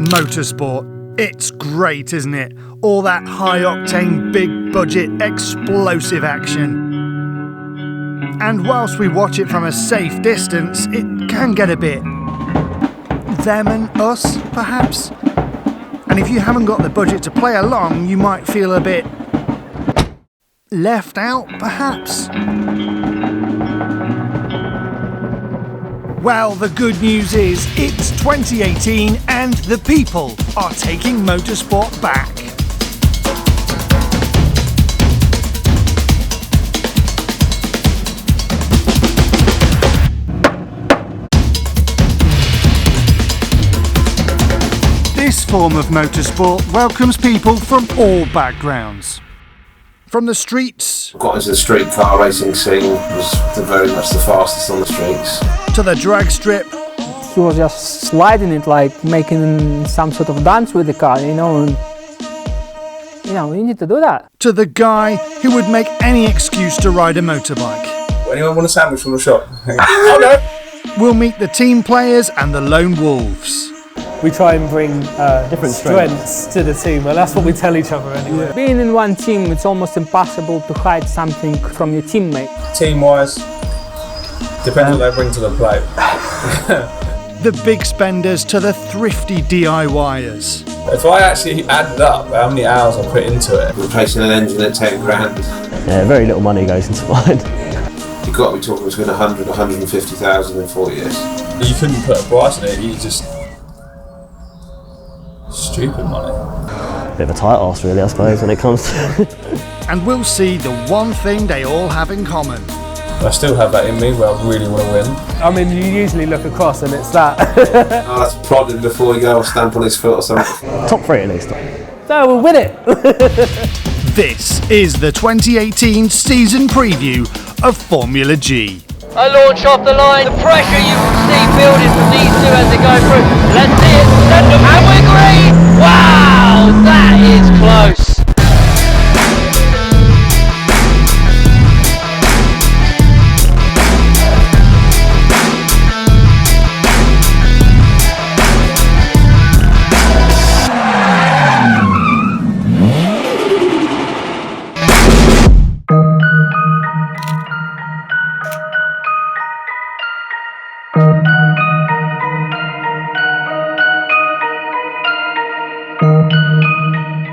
Motorsport. It's great, isn't it? All that high-octane, big-budget, explosive action. And whilst we watch it from a safe distance, it can get a bit them and us, perhaps. And if you haven't got the budget to play along, you might feel a bit left out, perhaps. Well, the good news is it's 2018 and the people are taking motorsport back. This form of motorsport welcomes people from all backgrounds. From the streets, got into the street car racing scene, was very much the fastest on the streets, to the drag strip. He was just sliding it, like making some sort of dance with the car, you know, and, you need to do that. To the guy who would make any excuse to ride a motorbike. Anyone want a sandwich from the shop? Oh no! We'll meet the team players and the lone wolves. We try and bring different strengths to the team, and that's what we tell each other anyway. Yeah. Being in one team, it's almost impossible to hide something from your teammate. Team-wise, depends what they bring to the plate. The big spenders to the thrifty DIYers. If I actually added up how many hours I put into it, replacing an engine at 10 grand. Yeah, very little money goes into mine. You've got to be talking between 100 and 150,000 in 4 years. You couldn't put a price on it, you just... stupid money. Bit of a tight arse really, I suppose, when it comes to And we'll see the one thing they all have in common. I still have that in me where I really want to win. I mean, you usually look across and it's that. Oh, that's prodded before you go or stamp on his foot or something. Top 3 at least. So we'll win it! This is the 2018 season preview of Formula G. A launch off the line, the pressure you can see building from these two as they go through. Let's see it, send them, and we're green! Wow, that is close.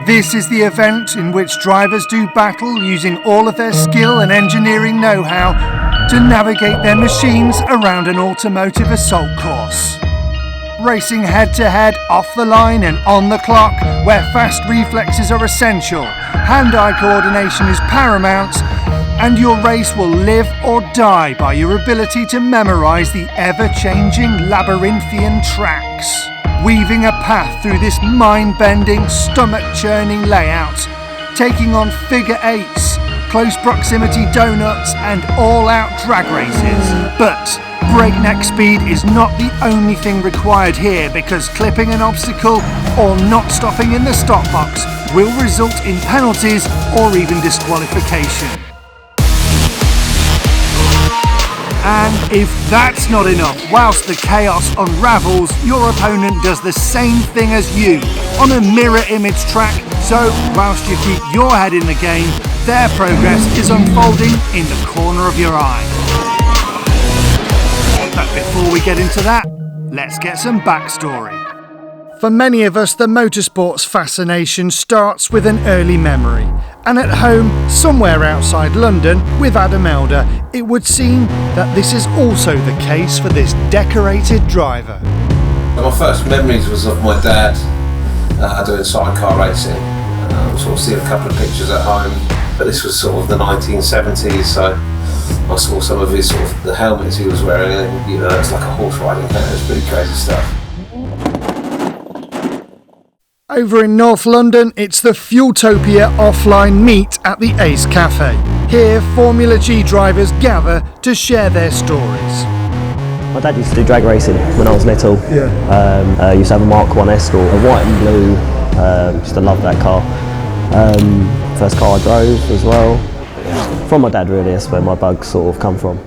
This is the event in which drivers do battle using all of their skill and engineering know-how to navigate their machines around an automotive assault course. Racing head-to-head, off the line and on the clock, where fast reflexes are essential, hand-eye coordination is paramount, and your race will live or die by your ability to memorise the ever-changing labyrinthian tracks. Weaving a path through this mind-bending, stomach-churning layout, taking on figure eights, close proximity donuts and all-out drag races. But breakneck speed is not the only thing required here, because clipping an obstacle or not stopping in the stop box will result in penalties or even disqualification. And if that's not enough, whilst the chaos unravels, your opponent does the same thing as you on a mirror image track, so whilst you keep your head in the game, their progress is unfolding in the corner of your eye. But before we get into that, let's get some backstory. For many of us, the motorsport's fascination starts with an early memory. And at home, somewhere outside London, with Adam Elder, it would seem that this is also the case for this decorated driver. My first memories was of my dad doing sidecar racing. I sort of seen a couple of pictures at home, but this was sort of the 1970s, so I saw some of his sort of the helmets he was wearing, and it's like a horse riding helmet. It was pretty crazy stuff. Over in North London, it's the Fueltopia offline meet at the Ace Cafe. Here, Formula G drivers gather to share their stories. My dad used to do drag racing when I was little. Yeah. Used to have a Mark 1 Escort, a white and blue. Used to love that car. First car I drove as well. From my dad really, that's where my bugs sort of come from.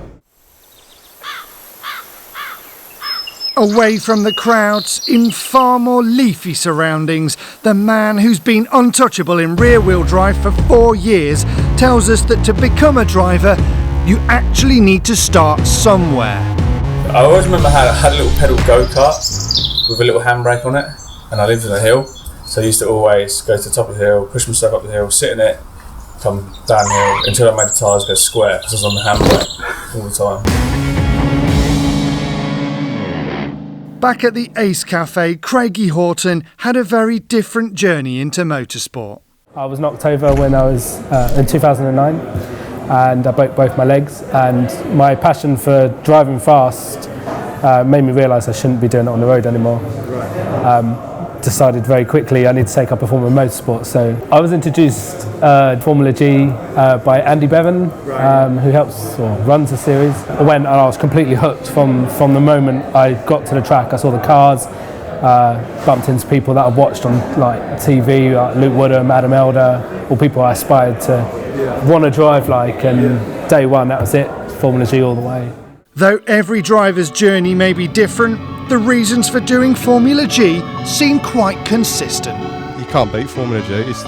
Away from the crowds, in far more leafy surroundings, the man who's been untouchable in rear-wheel drive for 4 years tells us that to become a driver, you actually need to start somewhere. I always remember I had a little pedal go-kart with a little handbrake on it, and I lived on a hill, so I used to always go to the top of the hill, push myself up the hill, sit in it, come downhill until I made the tyres go square because I was on the handbrake all the time. Back at the Ace Cafe, Craigie Horton had a very different journey into motorsport. I was knocked over when I was in 2009 and I broke both my legs, and my passion for driving fast made me realise I shouldn't be doing it on the road anymore. Decided very quickly I need to take up a form of motorsport, so I was introduced to FormulaG by Andy Bevan, who helps or runs the series. I went and I was completely hooked from the moment I got to the track. I saw the cars, bumped into people that I've watched on like TV, like Luke Woodham, Adam Elder, all people I aspired to want to drive like, and day one that was it, FormulaG all the way. Though every driver's journey may be different, the reasons for doing FormulaG seem quite consistent. You can't beat FormulaG. It's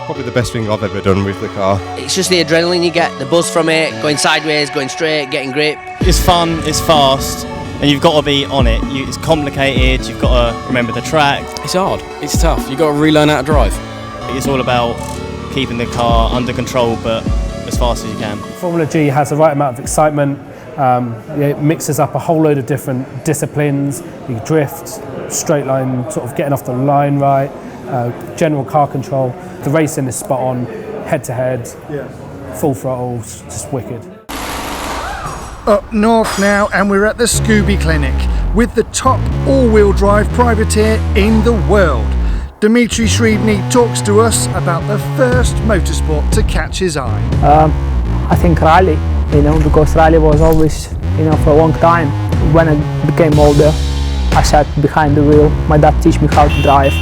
probably the best thing I've ever done with the car. It's just the adrenaline you get, the buzz from it, going sideways, going straight, getting grip. It's fun, it's fast, and you've got to be on it. It's complicated, you've got to remember the track. It's hard, it's tough, you've got to relearn how to drive. It's all about keeping the car under control, but as fast as you can. FormulaG has the right amount of excitement. It mixes up a whole load of different disciplines. You drift, straight line, sort of getting off the line right, general car control. The racing is spot on, head to head, full throttle, just wicked. Up north now, and we're at the Scooby Clinic with the top all-wheel drive privateer in the world. Dimitri Shribny talks to us about the first motorsport to catch his eye. I think rally, because rally was always, for a long time. When I became older, I sat behind the wheel. My dad taught me how to drive,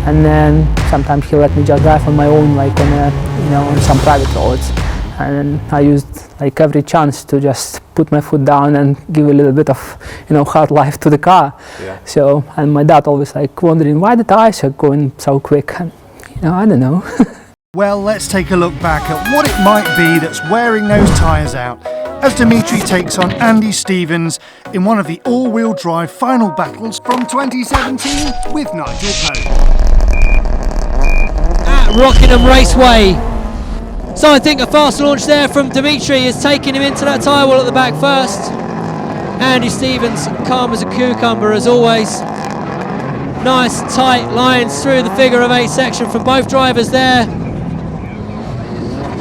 and then sometimes he let me just drive on my own, like on some private roads. And I used like every chance to just put my foot down and give a little bit of, hard life to the car. Yeah. So, and my dad always like wondering why the tires are going so quick. And, I don't know. Well, let's take a look back at what it might be that's wearing those tyres out, as Dimitri takes on Andy Stevens in one of the all-wheel drive final battles from 2017 with Nigel Pope. At Rockingham Raceway. So I think a fast launch there from Dimitri is taking him into that tyre wall at the back first. Andy Stevens, calm as a cucumber as always. Nice tight lines through the figure of 8 section from both drivers there.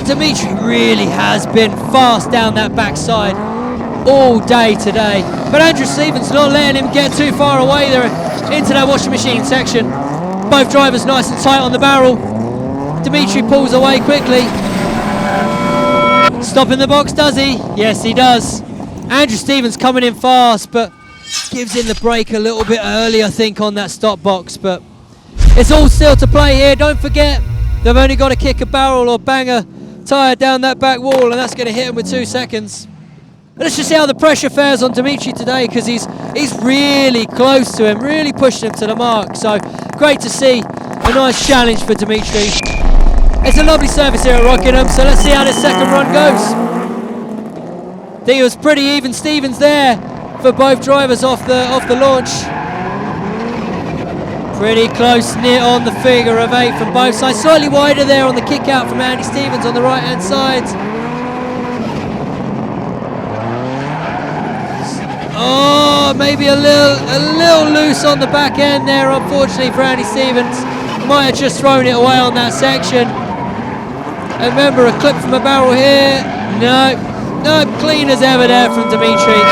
Dimitri really has been fast down that backside all day today. But Andrew Stevens not letting him get too far away there into that washing machine section. Both drivers nice and tight on the barrel. Dimitri pulls away quickly. Stop in the box, does he? Yes, he does. Andrew Stevens coming in fast, but gives in the brake a little bit early, I think, on that stop box. But it's all still to play here. Don't forget, they've only got to kick a barrel or bang a tyre down that back wall, and that's going to hit him with 2 seconds. Let's just see how the pressure fares on Dimitri today, because he's really close to him, really pushing him to the mark. So great to see a nice challenge for Dimitri. It's a lovely service here at Rockingham, so let's see how this second run goes. I think it was pretty even Stevens there for both drivers off the launch. Pretty close, near on the figure of 8 from both sides. Slightly wider there on the kick out from Andy Stevens on the right hand side. Oh, maybe a little loose on the back end there, unfortunately for Andy Stevens. Might have just thrown it away on that section. And remember, a clip from a barrel here. No, clean as ever there from Dimitri.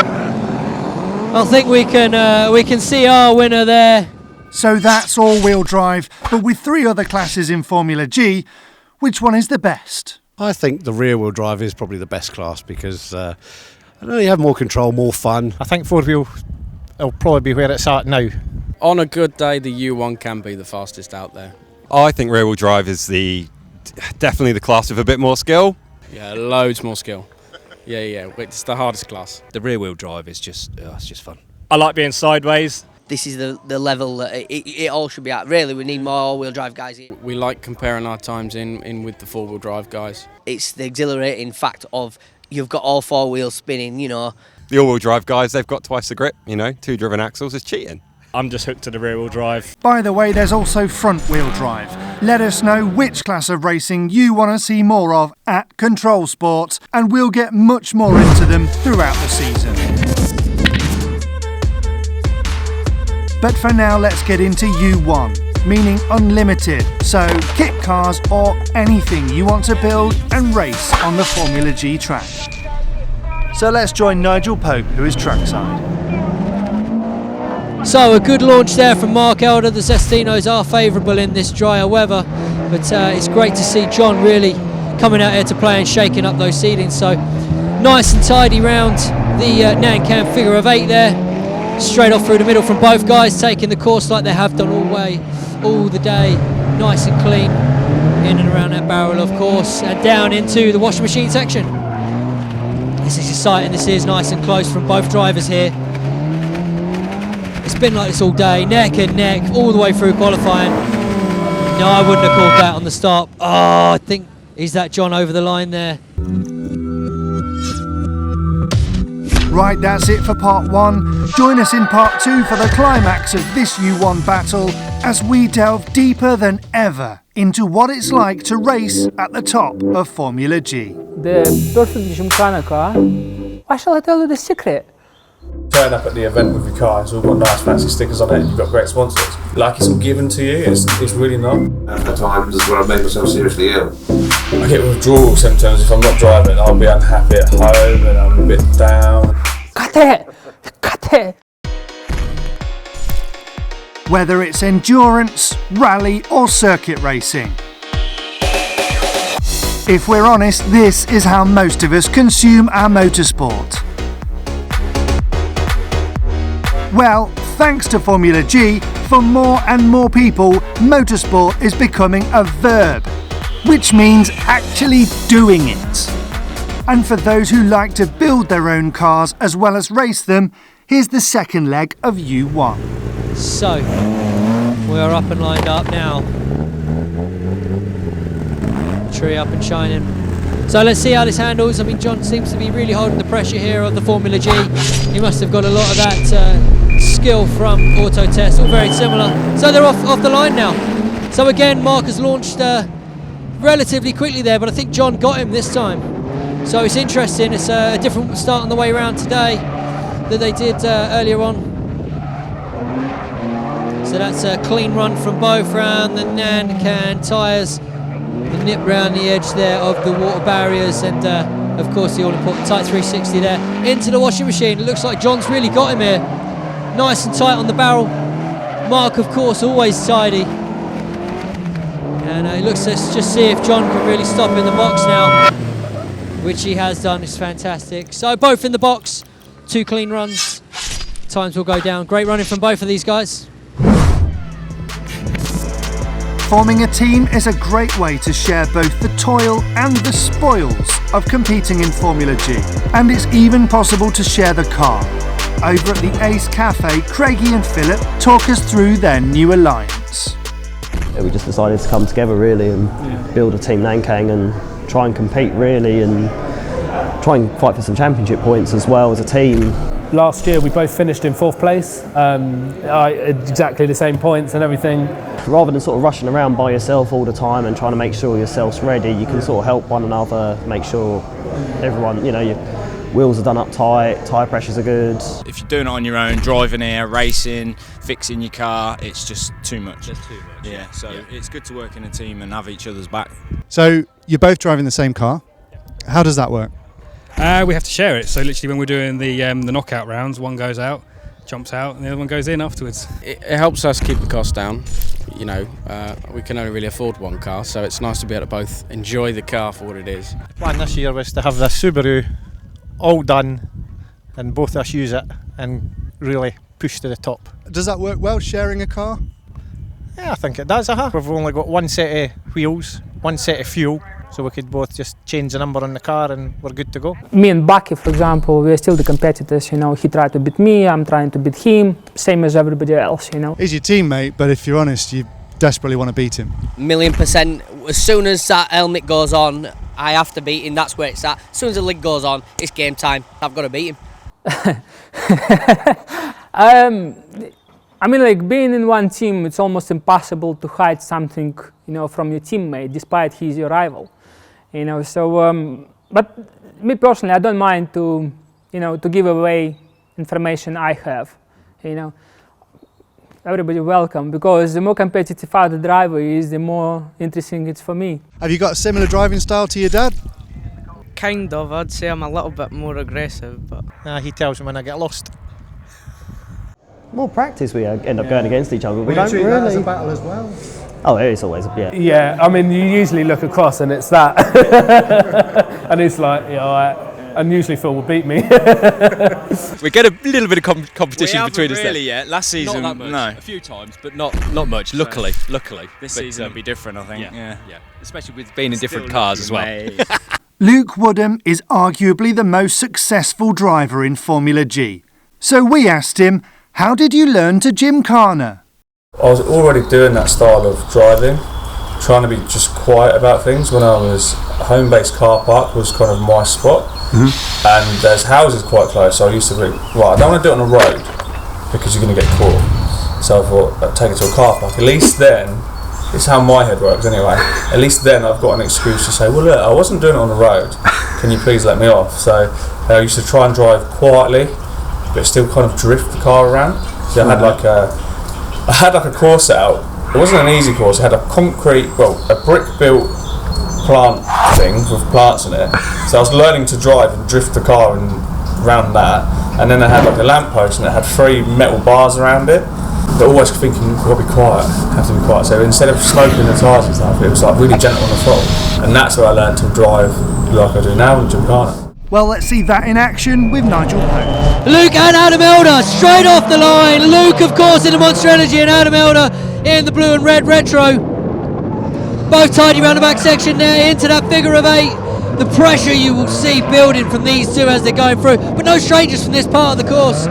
I think we can see our winner there. So that's all-wheel drive, but with 3 other classes in FormulaG, which one is the best? I think the rear-wheel drive is probably the best class because you have more control, more fun. I think four-wheel will probably be where it's at now. On a good day, the U1 can be the fastest out there. I think rear-wheel drive is definitely the class with a bit more skill. Yeah, loads more skill. Yeah, it's the hardest class. The rear-wheel drive is just it's just fun. I like being sideways. This is the level that it all should be at. Really, we need more all-wheel drive guys here. We like comparing our times in with the four-wheel drive guys. It's the exhilarating fact of you've got all four wheels spinning, you know. The all-wheel drive guys, they've got twice the grip, you know, 2 driven axles is cheating. I'm just hooked to the rear-wheel drive. By the way, there's also front-wheel drive. Let us know which class of racing you want to see more of at Control Sports, and we'll get much more into them throughout the season. But for now, let's get into U1, meaning unlimited, so kit cars or anything you want to build and race on the FormulaG track. So let's join Nigel Pope, who is trackside. So a good launch there from Mark Elder. The Zestinos are favourable in this drier weather, but it's great to see John really coming out here to play and shaking up those seedings. So nice and tidy round the Nankan figure of 8 there. Straight off through the middle from both guys, taking the course like they have done all the day. Nice and clean, in and around that barrel of course, and down into the washing machine section. This is exciting, this is nice and close from both drivers here. It's been like this all day, neck and neck, all the way through qualifying. No, I wouldn't have called that on the start. Oh, I think, is that John over the line there? Right, that's it for part 1. Join us in part 2 for the climax of this U1 battle as we delve deeper than ever into what it's like to race at the top of FormulaG. The perfect Gymkhana car. Why shall I tell you the secret? Turn up at the event with your car, it's all got nice fancy stickers on it and you've got great sponsors. Like it's all given to you, it's really not. At times where I've made myself seriously ill. I get withdrawal symptoms if I'm not driving. I'll be unhappy at home and I'm a bit down. Cut it! Cut it! Whether it's endurance, rally or circuit racing. If we're honest, this is how most of us consume our motorsport. Well, thanks to FormulaG, for more and more people, motorsport is becoming a verb, which means actually doing it. And for those who like to build their own cars as well as race them, here's the second leg of U1. So, we are up and lined up now. Tree up and shining. So let's see how this handles. I mean, John seems to be really holding the pressure here of the FormulaG. He must have got a lot of that skill from auto test, all very similar. So they're off the line now. So again, Mark has launched relatively quickly there, but I think John got him this time. So it's interesting. It's a different start on the way around today that they did earlier on. So that's a clean run from both round the Nankan tyres. The nip round the edge there of the water barriers, and of course the all-important tight 360 there into the washing machine. It looks like John's really got him here. Nice and tight on the barrel. Mark, of course, always tidy. And it looks, let's just see if John can really stop in the box now, which he has done. It's fantastic. So both in the box, 2 clean runs. Times will go down. Great running from both of these guys. Forming a team is a great way to share both the toil and the spoils of competing in FormulaG. And it's even possible to share the car. Over at the Ace Cafe, Craigie and Philip talk us through their new alliance. We just decided to come together really and build a Team Nankang and try and compete really and try and fight for some championship points as well as a team. Last year we both finished in 4th place, exactly the same points and everything. Rather than sort of rushing around by yourself all the time and trying to make sure yourself's ready, you can sort of help one another, make sure everyone, you know, your wheels are done up tight, tyre pressures are good. If you're doing it on your own, driving here, racing, fixing your car, it's just too much. It's too much. Yeah, so it's good to work in a team and have each other's back. So you're both driving the same car. How does that work? We have to share it. So literally when we're doing the knockout rounds, one goes out, jumps out, and the other one goes in afterwards. It helps us keep the cost down. You know, we can only really afford one car, so it's nice to be able to both enjoy the car for what it is. The plan this year was to have the Subaru all done and both of us use it and really push to the top. Does that work well, sharing a car? Yeah, I think it does. We've only got one set of wheels, one set of fuel, so we could both just change the number on the car and we're good to go. Me and Bucky, for example, we're still the competitors, you know. He tried to beat me, I'm trying to beat him, same as everybody else, you know. He's your teammate, but if you're honest, you desperately want to beat him. 1,000,000%. As soon as that helmet goes on, I have to beat him. That's where it's at. As soon as the lid goes on, it's game time. I've got to beat him. I mean, like, being in one team, it's almost impossible to hide something, you know, from your teammate, despite he's your rival, you know. So, but me personally, I don't mind to, you know, to give away information I have, you know. Everybody welcome, because the more competitive the driver is, the more interesting it's for me. Have you got a similar driving style to your dad? Kind of. I'd say I'm a little bit more aggressive, but He tells me when I get lost. More practice we end up going against each other. We Will you don't treat really. that as a battle as well? Oh, it is always, yeah. Yeah, I mean, you usually look across and it's that. And it's like, yeah, all right. And usually Phil will beat me. We get a little bit of competition between us. Really, yeah. Last season, not that much. no. A few times, but not much. Luckily. This season will be different, I think. Yeah. Especially with being in different cars as well. Luke Woodham is arguably the most successful driver in Formula G. So we asked him, how did you learn to Gymkhana? I was already doing that style of driving, trying to be just quiet about things. When I was home-based car park was kind of my spot, and there's houses quite close, so I used to be, right, I don't want to do it on a road because you're going to get caught. So I thought, I'd take it to a car park. At least then, it's how my head works anyway, at least then I've got an excuse to say, well look, I wasn't doing it on the road, can you please let me off? So I used to try and drive quietly, but still kind of drift the car around. So I had like a course set out. It wasn't an easy course. It had a brick-built plant thing with plants in it. So I was learning to drive and drift the car around that. And then I had like a lamppost and it had 3 metal bars around it. But always thinking, I've got to be quiet, have to be quiet. So instead of smoking the tyres and stuff, it was like really gentle on the throttle. And that's where I learned to drive like I do now in Gymkhana. Well, let's see that in action with Nigel Pope. Luke and Adam Elder straight off the line. Luke, of course, in the Monster Energy, and Adam Elder in the blue and red retro. Both tidy round the back section there into that figure of 8. The pressure you will see building from these two as they're going through, but no strangers from this part of the course.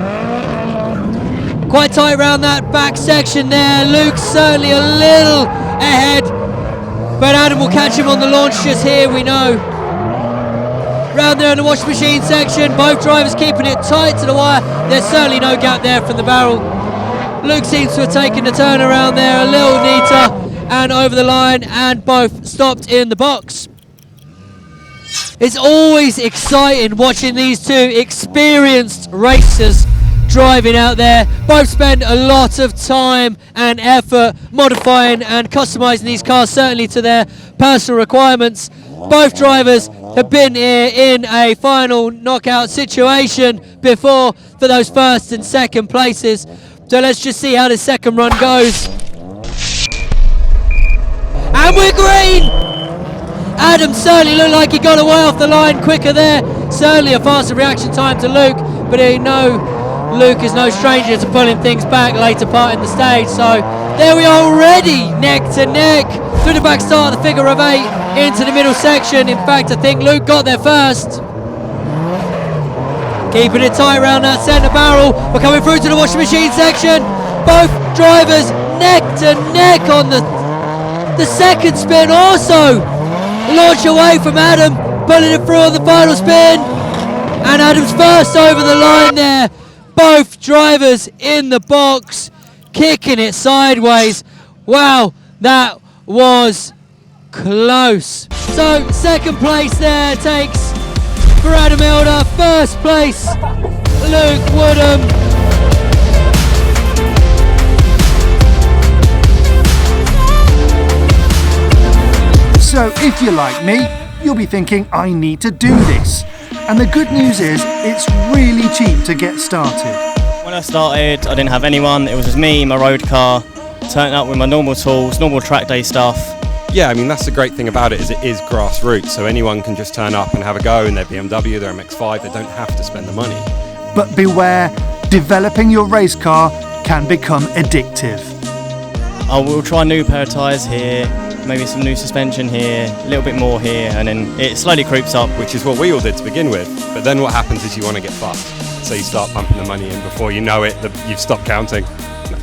Quite tight round that back section there. Luke's certainly a little ahead, but Adam will catch him on the launch just here, we know. Round there in the washing machine section, both drivers keeping it tight to the wire. There's certainly no gap there from the barrel. Luke seems to have taken the turn around there a little neater and over the line, and both stopped in the box. It's always exciting watching these two experienced racers driving out there. Both spend a lot of time and effort modifying and customizing these cars, certainly to their personal requirements. Both drivers have been here in a final knockout situation before for those first and second places. So let's just see how the second run goes. And we're green! Adam certainly looked like he got away off the line quicker there. Certainly a faster reaction time to Luke, but you know Luke is no stranger to pulling things back later part in the stage. So there we are already neck to neck through the back start of the figure of 8 into the middle section. In fact, I think Luke got there first. Keeping it tight around that centre barrel. We're coming through to the washing machine section. Both drivers neck to neck on the second spin. Also launch away from Adam, pulling it through on the final spin. And Adam's first over the line there. Both drivers in the box, kicking it sideways. Wow, that was close. So second place there takes for Adam Elder. First place, Luke Woodham. So if you're like me, you'll be thinking, I need to do this. And the good news is, it's really cheap to get started. When I started, I didn't have anyone. It was just me, my road car, turning up with my normal tools, normal track day stuff. Yeah, I mean, that's the great thing about it, is it is grassroots, so anyone can just turn up and have a go in their BMW, their MX-5, they don't have to spend the money. But beware, developing your race car can become addictive. I will try a new pair of tyres here, maybe some new suspension here, a little bit more here, and then it slowly creeps up. Which is what we all did to begin with. But then what happens is you want to get fast. So you start pumping the money in. Before you know it, you've stopped counting.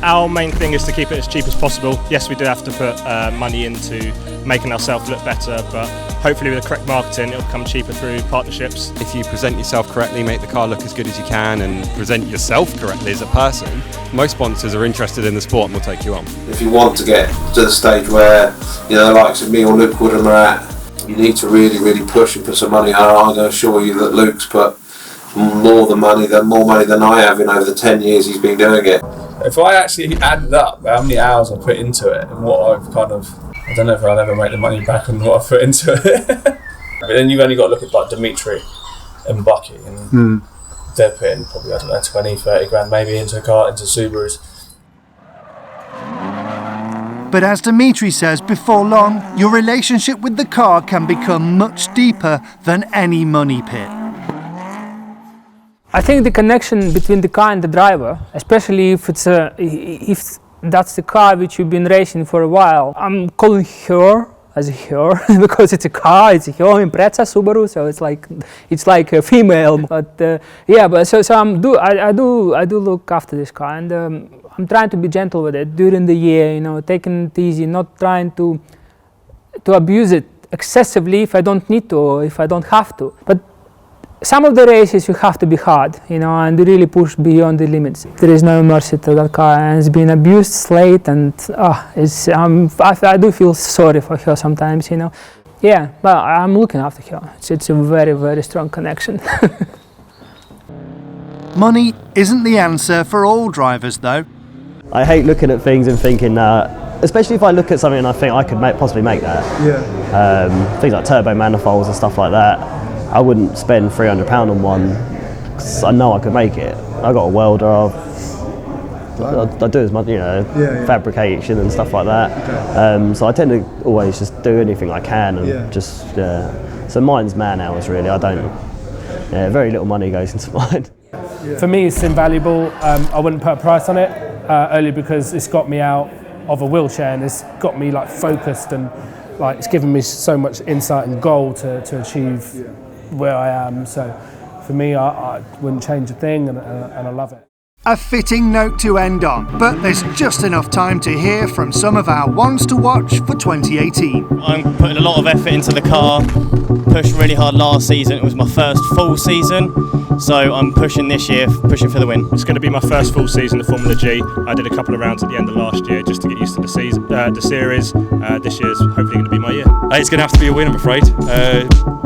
Our main thing is to keep it as cheap as possible. Yes, we do have to put money into making ourselves look better, but hopefully with the correct marketing it'll become cheaper through partnerships. If you present yourself correctly, make the car look as good as you can, and present yourself correctly as a person, most sponsors are interested in the sport and will take you on. If you want to get to the stage where, you know, the likes of me or Luke Woodham are at, you need to really, really push and put some money. I'm going to assure you that Luke's put more money than I have in over the 10 years he's been doing it. If I actually added up how many hours I put into it and what I've I don't know if I'll ever make the money back on what I put into it. But then you've only got to look at like Dimitri and Bucky, and they're putting probably, I don't know, 20, 30 grand maybe into Subarus. But as Dimitri says, before long, your relationship with the car can become much deeper than any money pit. I think the connection between the car and the driver, especially if that's the car which you've been racing for a while, I'm calling her as her because it's a car, it's a her Impreza Subaru, so it's like a female. But I do look after this car, and I'm trying to be gentle with it during the year, you know, taking it easy, not trying to abuse it excessively if I don't need to or if I don't have to. But some of the races you have to be hard, you know, and really push beyond the limits. There is no mercy to that car, and it's been abused, slayed, and I do feel sorry for her sometimes, you know. Yeah, but I'm looking after her. It's a very, very strong connection. Money isn't the answer for all drivers, though. I hate looking at things and thinking that, especially if I look at something and I think I could possibly make that. Yeah. Things like turbo manifolds and stuff like that. I wouldn't spend £300 on one because I know I could make it. I got a welder. I do as much, you know, fabrication and stuff like that. Okay. So I tend to always just do anything I can and so mine's man hours really. I don't. Very little money goes into mine. Yeah. For me, it's invaluable. I wouldn't put a price on it only because it's got me out of a wheelchair and it's got me like focused and like it's given me so much insight and goal to achieve where I am. So for me, I wouldn't change a thing, and I love it. A fitting note to end on, but there's just enough time to hear from some of our ones to watch for 2018. I'm putting a lot of effort into the car, pushed really hard last season. It was my first full season, so I'm pushing this year, pushing for the win. It's going to be my first full season of Formula G. I did a couple of rounds at the end of last year just to get used to the series. This year's hopefully going to be my year. It's going to have to be a win, I'm afraid.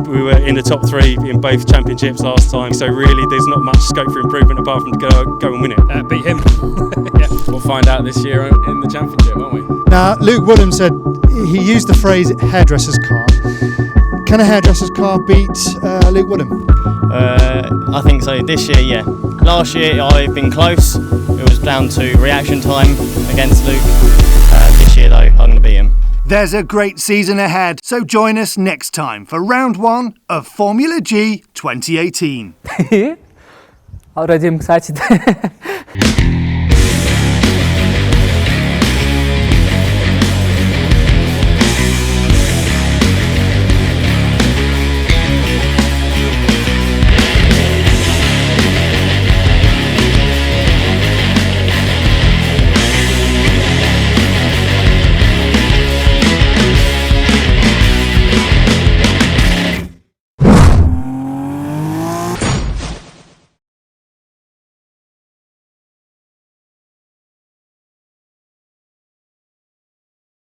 We were in the top 3 in both championships last time, so really there's not much scope for improvement apart from to go and win it. Beat him. Yeah, we'll find out this year in the championship, won't we? Now, Luke Woodham said he used the phrase hairdresser's car. Can a hairdresser's car beat Luke Woodham? I think so. This year, yeah. Last year I've been close. It was down to reaction time against Luke. This year though, I'm going to beat him. There's a great season ahead, so join us next time for round 1 of Formula G 2018. Already excited.